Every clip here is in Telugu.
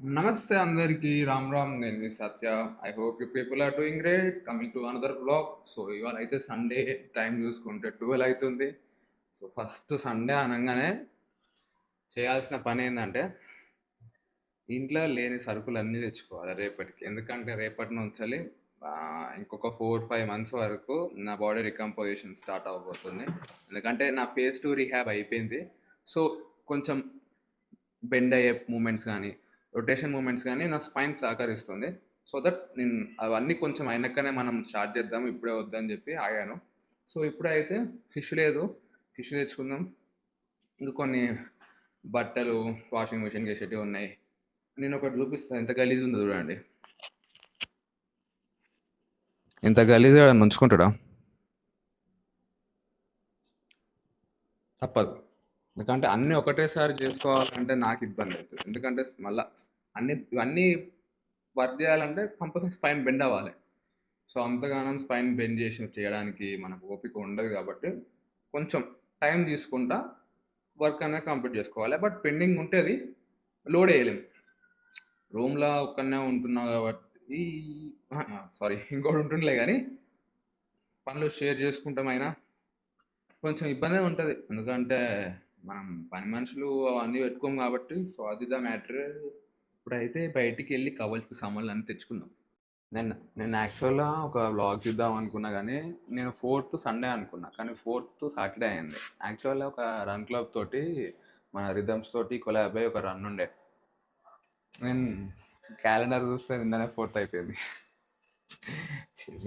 నమస్తే అందరికీ రామ్ రామ్, నేను మీ Satya. I hope you people are doing great. Coming to another blog. So ఇవాళ అయితే సండే, టైం చూసుకుంటే 12 అవుతుంది. సో ఫస్ట్ సండే అనగానే చేయాల్సిన పని ఏంటంటే ఇంట్లో లేని సరుకులు అన్నీ తెచ్చుకోవాలి రేపటికి. ఎందుకంటే రేపటి నుంచి ఇంకొక 4-5 మంత్స్ వరకు నా బాడీ రికంపోజిషన్ స్టార్ట్ అవ్వబోతుంది. ఎందుకంటే నా ఫేజ్ 2 రీహాబ్ అయిపోయింది. సో కొంచెం బెండ్ అయ్యే మూమెంట్స్ కానీ, రొటేషన్ మూమెంట్స్ కానీ నా స్పైన్ సహకరిస్తుంది. సో దట్ నేను అవన్నీ కొంచెం అయినాకనే మనం స్టార్ట్ చేద్దాం, ఇప్పుడే వద్దని చెప్పి ఆగాను. సో ఇప్పుడైతే ఫిష్ లేదు, ఫిష్ తెచ్చుకుందాం. ఇంకా కొన్ని బట్టలు వాషింగ్ మిషన్కి వేసేటివి ఉన్నాయి. నేను ఒకటి చూపిస్తాను, ఎంత గలీజ్ ఉందో చూడండి. ఎంత గలీజ్గా ఉంచుకుంటాడా? తప్పదు. ఎందుకంటే అన్నీ ఒకటేసారి చేసుకోవాలంటే నాకు ఇబ్బంది అవుతుంది. ఎందుకంటే మళ్ళీ ఇవన్నీ వర్క్ చేయాలంటే కంపల్సరీ స్పైన్ బెండ్ అవ్వాలి. సో అంతగానం స్పైన్ బెండ్ చేసి చేయడానికి మనకు ఓపిక ఉండదు. కాబట్టి కొంచెం టైం తీసుకుంటా వర్క్ అనేది కంప్లీట్ చేసుకోవాలి. బట్ పెండింగ్ ఉంటే అది లోడ్ వేయలేము. రూమ్లో ఒక్కనే ఉంటున్నావు కాబట్టి, సారీ ఇంకోటి ఉంటుండలే, కానీ పనులు షేర్ చేసుకుంటామైనా కొంచెం ఇబ్బందే ఉంటుంది. ఎందుకంటే మనం పని మనుషులు అవన్నీ పెట్టుకోము కాబట్టి. సో అది ద మ్యాటర్. ఇప్పుడైతే బయటికి వెళ్ళి కావాల్సిన సామాన్లు అన్నీ తెచ్చుకుందాం. నేను యాక్చువల్గా ఒక వ్లాగ్ తీద్దాం అనుకున్నా, కానీ నేను 4th సండే అనుకున్నా, కానీ 4th సాటర్డే అయింది. యాక్చువల్గా ఒక రన్ క్లబ్ తోటి, మన రిథమ్స్ తోటి కొలాబ్ అయ్యి ఒక రన్ ఉండే. నేను క్యాలెండర్ చూస్తే నిన్ననే 4th అయిపోయింది.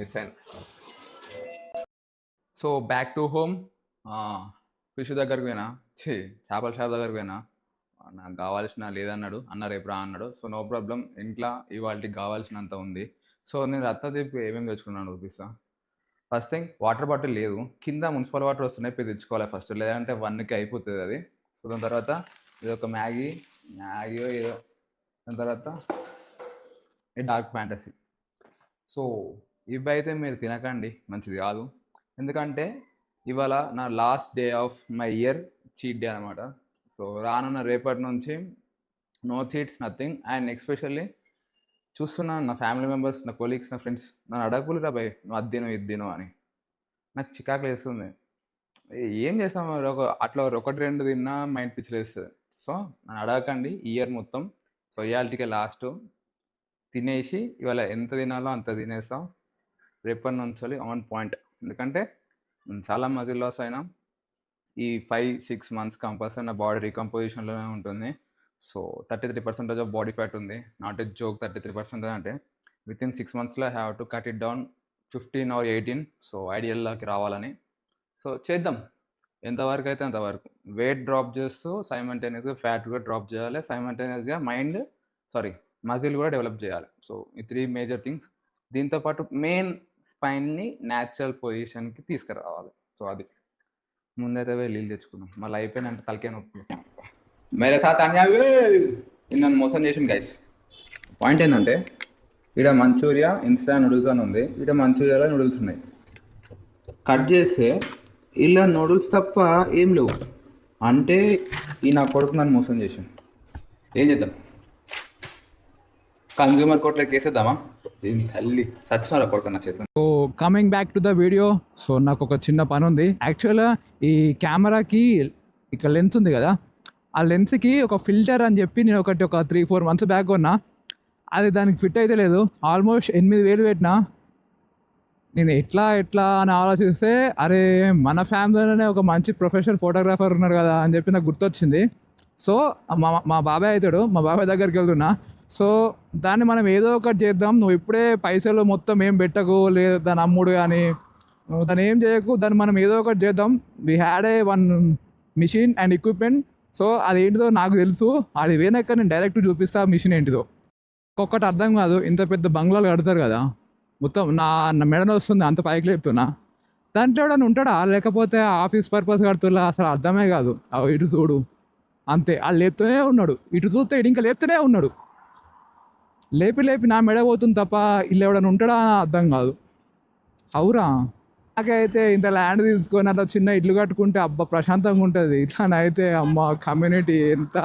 మిస్ అయింది. So back to home. Fish దగ్గరికి పోయినా, చేపల షాప్ దగ్గరికి పోయినా. నాకు కావాల్సిన లేదన్నాడు అన్న, రేపు రా అన్నాడు. సో నో ప్రాబ్లం, ఇంట్లో ఇవాళకి కావాల్సినంత ఉంది. సో నేను రత్నదీప్ ఏమేమి తెచ్చుకున్నాను చూపిస్తా. ఫస్ట్ థింగ్, వాటర్ బాటిల్ లేదు, కింద మున్సిపల్ వాటర్ వస్తున్నాయి, పోయి తెచ్చుకోవాలి ఫస్ట్, లేదంటే 1కి అయిపోతుంది అది. సో దాని తర్వాత ఇది ఒక మ్యాగీ ఏదో, దాని తర్వాత ఈ డార్క్ ఫ్యాంటసీ. సో ఇవి అయితే మీరు తినకండి, మంచిది కాదు. ఎందుకంటే ఇవాళ నా last day of my year, cheat day అనమాట. సో రానున్న రేపటి నుంచి no cheats, nothing. And especially చూస్తున్నాను నా ఫ్యామిలీ మెంబర్స్, నా కొలీగ్స్, నా ఫ్రెండ్స్ నన్ను అడగకులురా భయ్, నువ్వు అది తిను ఇది తిను అని. నాకు చికాకు వేస్తుంది. ఏం చేస్తాం, అట్లా 1-2 తిన్నా మైండ్ పిచ్చిలేస్తుంది. సో నన్ను అడగకండి ఇయర్ మొత్తం. సో ఇవాళకే లాస్ట్. తినేసి ఇవాళ ఎంత తినాలో అంత తినేస్తాం. రేపటి నుంచి ఆన్ పాయింట్. ఎందుకంటే చాలా మజిల్ లాస్ అయినా ఈ 5-6 మంత్స్ కంపల్సరీ నా బాడీ రీకంపోజిషన్లోనే ఉంటుంది. సో 33% ఆఫ్ బాడీ ఫ్యాట్ ఉంది. నాట్ ఎ జోక్, 33% అంటే విత్ ఇన్ 6 monthsలో have to cut it down 15 or 18. So ఐడియల్లోకి రావాలని. సో చేద్దాం, ఎంతవరకు అయితే అంతవరకు. వెయిట్ డ్రాప్ చేస్తూ సైమల్టేనియస్గా ఫ్యాట్ కూడా డ్రాప్ చేయాలి, సైమల్టేనియస్గా మజిల్ కూడా డెవలప్ చేయాలి. సో ఈ 3 మేజర్ థింగ్స్. దీంతోపాటు మెయిన్ స్పైన్ని న్యాచురల్ పొజిషన్కి తీసుకురావాలి. సో అది ముందైతే నీళ్ళు తెచ్చుకున్నాం, మళ్ళీ అయిపోయినంటే తలకే నొప్పి. మేరే సాత్ నన్ను మోసం చేసింది గైస్. పాయింట్ ఏంటంటే, ఇక్కడ మంచూరియా ఇన్స్టా నూడిల్స్ అని ఉంది, ఇక్కడ మంచూరియాలో నూడిల్స్ ఉన్నాయి. కట్ చేస్తే ఇలా నూడిల్స్ తప్ప ఏం లేవు. అంటే ఈ నా కొడుకు నన్ను మోసం చేసాను. ఏం చేద్దాం, కన్జ్యూమర్ కోర్టులో కేసేద్దామా? తల్లి సచ్చినారా కొడుకు నా చేతులు. So coming back to the video. So నాకు ఒక చిన్న పని ఉంది. యాక్చువల్గా ఈ కెమెరాకి ఇక్కడ లెన్స్ ఉంది కదా, ఆ లెన్స్కి ఒక ఫిల్టర్ అని చెప్పి నేను ఒక 3-4 months బ్యాక్ కొన్నా. అది దానికి ఫిట్ అయితే లేదు. ఆల్మోస్ట్ 8,000 పెట్టినా. నేను ఎట్లా అని ఆలోచిస్తే, అరే మన ఫ్యామిలీలోనే ఒక మంచి ప్రొఫెషనల్ ఫోటోగ్రాఫర్ ఉన్నాడు కదా అని చెప్పి నాకు గుర్తొచ్చింది. సో మా బాబాయ్ అవుతాడు, మా బాబాయ్ దగ్గరికి వెళ్తున్నా. సో దాన్ని మనం ఏదో ఒకటి చేద్దాం. నువ్వు ఇప్పుడే పైసలు మొత్తం ఏం పెట్టకు, లేదు దాని అమ్ముడు కానీ దాన్ని ఏం చేయకు, దాన్ని మనం ఏదో ఒకటి చేద్దాం. We had a 1 mission and equipment. So అదేంటిదో నాకు తెలుసు, అది వేనాక నేను డైరెక్ట్ చూపిస్తా మిషన్ ఏంటిదో. ఒక్కొక్కటి అర్థం కాదు, ఇంత పెద్ద బంగ్లాలు కడతారు కదా, మొత్తం నా మెడలో వస్తుంది, అంత పైకి లేపుతున్నా. దాంట్లో ఎవడన్నా ఉంటాడా, లేకపోతే ఆఫీస్ పర్పస్ కడుతున్నా, అసలు అర్థమే కాదు. ఇటు చూడు అంతే, వాళ్ళు లేపుతూనే ఉన్నాడు, ఇటు చూస్తే ఇటు ఇంకా లేపుతూనే ఉన్నాడు. లేపి నా మెడ పోతుంది తప్ప ఇల్లు ఎవడన్నా ఉంటాడా అర్థం కాదు. అవురా, నాకైతే ఇంత ల్యాండ్ తీసుకొని అట్లా చిన్న ఇల్లు కట్టుకుంటే అబ్బా ప్రశాంతంగా ఉంటుంది. ఇట్లానైతే అమ్మ కమ్యూనిటీ ఎంత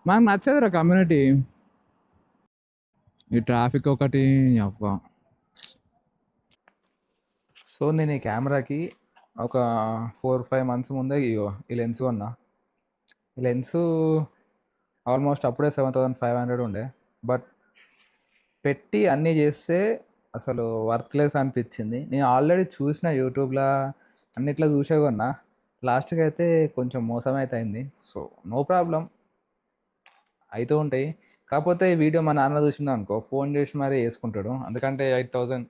మనకు నచ్చదురా కమ్యూనిటీ. ఈ ట్రాఫిక్ ఒకటి అవ్వ. సో నేను ఈ కెమెరాకి ఒక 4-5 మంత్స్ ముందే ఇగో ఈ లెన్స్ కొన్నా. ఈ లెన్స్ ఆల్మోస్ట్ అప్పుడే 7500 ఉండే. బట్ పెట్టి అన్నీ చేస్తే అసలు వర్త్లెస్ అనిపించింది. నేను ఆల్రెడీ చూసిన యూట్యూబ్లో అన్నిట్లో చూసే కొన్నా. లాస్ట్కి అయితే కొంచెం మోసం అయితే అయింది. సో నో ప్రాబ్లం, అవుతూ ఉంటాయి. కాకపోతే ఈ వీడియో మా నాన్న చూసిండు అనుకో, ఫోన్ చేసి మరీ వేసుకుంటాడు, ఎందుకంటే 8000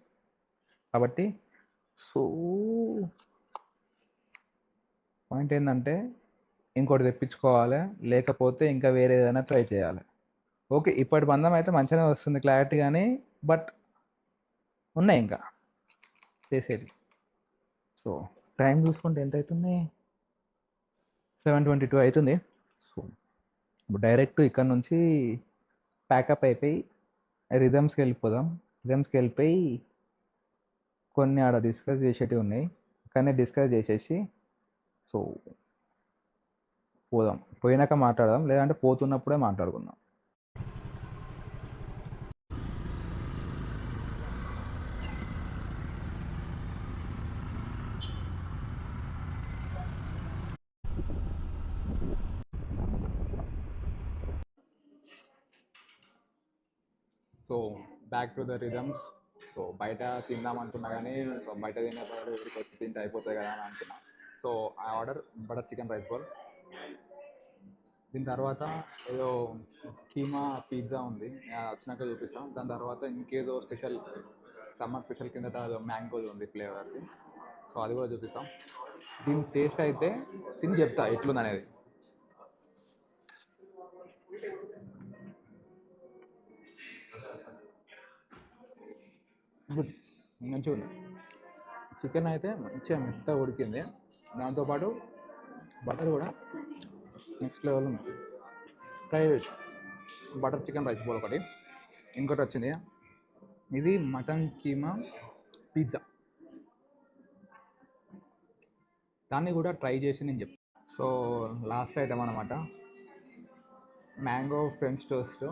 కాబట్టి. సో పాయింట్ ఏంటంటే ఇంకోటి తెప్పించుకోవాలి, లేకపోతే ఇంకా వేరే ఏదైనా ట్రై చేయాలి. ఓకే, ఇప్పటి బంధం అయితే మంచిగానే వస్తుంది క్లారిటీ, కానీ బట్ ఉన్నాయి ఇంకా చేసేది. సో టైం చూసుకుంటే ఎంత అవుతుంది, 7:22 అవుతుంది. సో ఇప్పుడు డైరెక్ట్ ఇక్కడ నుంచి ప్యాకప్ అయిపోయి రిథమ్స్కి వెళ్ళిపోదాం. రిథమ్స్కి వెళ్ళిపోయి కొన్ని ఆడ డిస్కస్ చేసేటివి ఉన్నాయి, కానీ డిస్కస్ చేసేసి సో పోదాం. పోయినాక మాట్లాడదాం, లేదంటే పోతున్నప్పుడే మాట్లాడుకుందాం. So back to the rhythms. So బయట తిందాం అనుకున్నా కానీ సో బయట తినే బదులు ఇక్కడికి వచ్చి తింటే అయిపోతాయి కదా అని అనుకున్నా. So I order butter chicken rice bowl. దీని తర్వాత ఏదో కీమా పిజ్జా ఉంది, వచ్చినాక చూపిస్తాం. దాని తర్వాత ఇంకేదో స్పెషల్ సమ్మర్ స్పెషల్ కిందట అదో మ్యాంగోది ఉంది ఫ్లేవర్ది, సో అది కూడా చూపిస్తాం. దీని టేస్ట్ అయితే తిని చెప్తా ఎట్లుంది అనేది. గుడ్, మంచిగా ఉంది. చికెన్ అయితే మంచిగా మెత్తగా ఉడికింది, దాంతోపాటు బటర్ కూడా నెక్స్ట్ లెవెల్ ఉంది. ట్రై చేయొచ్చు. బటర్ చికెన్ రైస్ బౌల్ ఒకటి. ఇంకోటి వచ్చింది, ఇది మటన్ కీమా పిజ్జా, దాన్ని కూడా ట్రై చేసి నేను చెప్తాను. సో లాస్ట్ ఐటమ్ అనమాట, mango French toast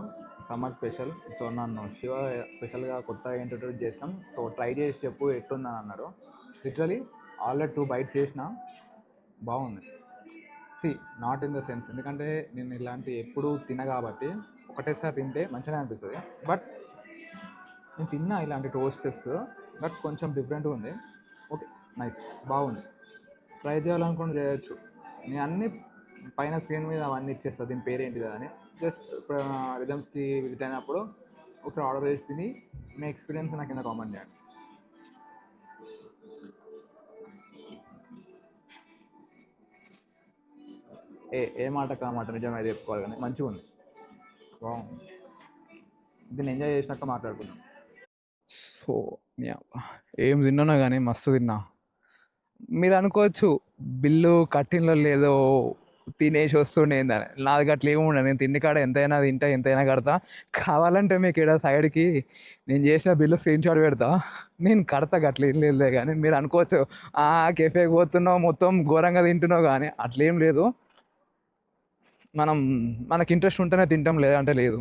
summer special. So నన్ను శివ స్పెషల్గా కొత్తగా ఇంట్రడ్యూస్ చేసినాం. సో ట్రై చేసి చెప్పు ఎట్లుందని అన్నారు. లిటరలీ ఆల్రెడీ 2 bites చేసిన, బాగుంది. నాట్ ఇన్ ద సెన్స్, ఎందుకంటే నేను ఇలాంటి ఎప్పుడు తిన కాబట్టి ఒకటేసారి తింటే మంచిగా అనిపిస్తుంది. బట్ నేను తిన్నా ఇలాంటి టోస్టెస్, బట్ కొంచెం డిఫరెంట్గా ఉంది. ఓకే, నైస్, బాగుంది. ట్రై చేయాలనుకుంటే చేయొచ్చు. నేను అన్ని పైన స్క్రీన్ మీద అవన్నీ ఇచ్చేస్తా, దీని పేరేంటిది అని. జస్ట్ రిథమ్స్కి విజిట్ అయినప్పుడు ఒకసారి ఆర్డర్ చేసి తిని మీ ఎక్స్పీరియన్స్ నాకు కింద కామెంట్ చేయండి. ఏ మాట కామాట నిజమే చెప్పుకోవాలి, కానీ మంచిగా ఉంది, బాగుంది. దీన్ని ఎంజాయ్ చేసినాక మాట్లాడుకుందాం. సో ఏం తిన్నానో కానీ మస్తు తిన్నా. మీరు అనుకోవచ్చు బిల్లు కట్టినలో లేదో తినేసి వస్తుండే ఏందని, నాది గట్ల ఏముండే. నేను తిండి కాడ ఎంతైనా తింటా, ఎంతైనా కడతా. కావాలంటే మీకు ఇక్కడ సైడ్కి నేను చేసిన బిల్లు స్క్రీన్ షాట్ పెడతా, నేను కడతా, గట్ల ఏం లేదు. కానీ మీరు అనుకోవచ్చు కెఫేకి పోతున్నావు మొత్తం ఘోరంగా తింటున్నావు, కానీ అట్లేం లేదు. మనకి ఇంట్రెస్ట్ ఉంటేనే తింటాం, లేదంటే లేదు.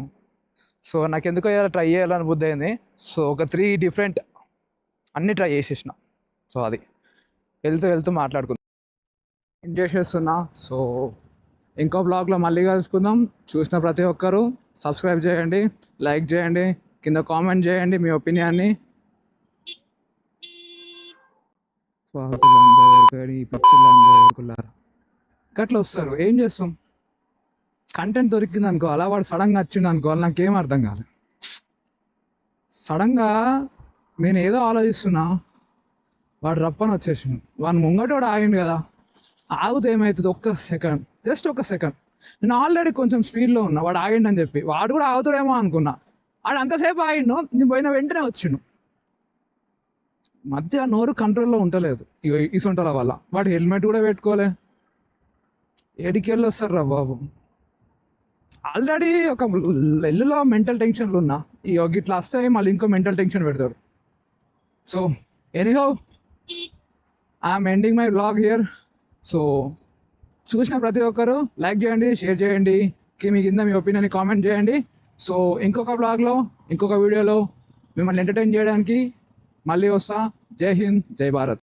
సో నాకు ఎందుకో ఇలా ట్రై చేయాలని బుద్ధి అయింది. సో ఒక 3 డిఫరెంట్ అన్నీ ట్రై చేసేసిన. సో అది వెళ్తూ మాట్లాడుకుందాం. ఏం చేసేస్తున్నా. సో ఇంకో బ్లాగ్లో మళ్ళీ కలుసుకుందాం. చూసిన ప్రతి ఒక్కరూ సబ్స్క్రైబ్ చేయండి, లైక్ చేయండి, కింద కామెంట్ చేయండి మీ ఒపీనియన్ని. గట్లా వస్తారు, ఏం చేస్తాం. కంటెంట్ దొరికింది అనుకో, అలా వాడు సడన్గా వచ్చిండు అనుకోవాలి, నాకేం అర్థం కాదు. సడన్గా నేను ఏదో ఆలోచిస్తున్నా, వాడు రప్పని వచ్చేసిండు. వాడు ముంగట వాడు ఆగిండు కదా, ఆగితే ఏమవుతుంది, జస్ట్ ఒక సెకండ్. నేను ఆల్రెడీ కొంచెం స్పీడ్లో ఉన్నా, వాడు ఆగిండు అని చెప్పి. వాడు కూడా ఆగుతాడేమో అనుకున్నా, వాడు అంతసేపు ఆగిండు, నేను పోయిన వెంటనే వచ్చిండు. మధ్య నోరు కంట్రోల్లో ఉంటలేదు ఇసొంటల వల్ల. వాడు హెల్మెట్ కూడా పెట్టుకోలే, ఏడికెళ్ళి వస్తారు రా బాబు. ఆల్రెడీ ఒక ఎల్లులో మెంటల్ టెన్షన్లు ఉన్నా, ఇట్లా వస్తే మళ్ళీ ఇంకో మెంటల్ టెన్షన్ పెడతారు. So anyhow I'm ending my vlog here. So చూసిన ప్రతి ఒక్కరు లైక్ చేయండి, షేర్ చేయండి, మీ కింద మీ ఒపీనియన్ కామెంట్ చేయండి. సో ఇంకొక బ్లాగ్లో ఇంకొక వీడియోలో మిమ్మల్ని ఎంటర్టైన్ చేయడానికి మళ్ళీ వస్తా. జై హింద్, జై భారత్.